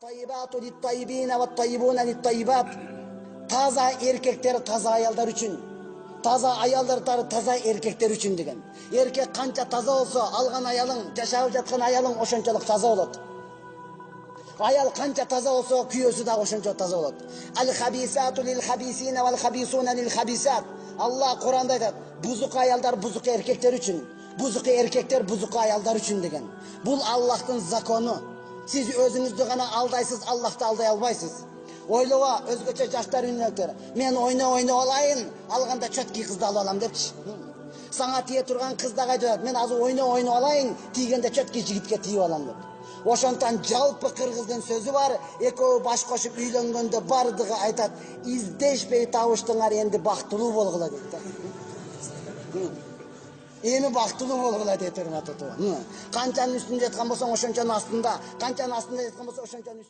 Tayyibatu lit-tayyibina vat-tayyibuna lit-tayyibat. Taza erkekler taza ayallar üçün. Taza ayallar taza erkekler üçün degen. Erkek kança taza olsa, algan ayalın, yaşap жатқан ayalın oşonçoluk taza olot. Ayal kança taza olsa, küyösü da oşonçoluk taza olot. Al-habisatu lil-habisina vel-habisuna lil-habisat. Allah Kur'an'da aytat, buzuk ayallar buzuk erkekler üçün. Buzuk erkekler buzuk ayallar üçün degen. Bul Allah'ın zakonu. Siz özünüzді ғана алдаysыз, Аллахты алдай албайсыз. Ойлова, өзгөчө жаштар үнөктөр. Мен ойна алайын, алганда чөткий кызды алып алам депчи. Саңа тие турган кыз да айтат, мен азыр ойна алайын, тийгенде чөткий жигитке тийип алам деп. Ошондон жалпы кыргыздын сөзү бар, экөө баш кошуп үйлөнгөндө бардыгы айтат, издешпей табыштыңар, энди бактылуу болгула дейт. Эми бактылуу болгула дейт, урматтуу. Канчанын үстүндө жаткан болсоң ошончонун астында, канчанын астында жаткан болсоң ошончонун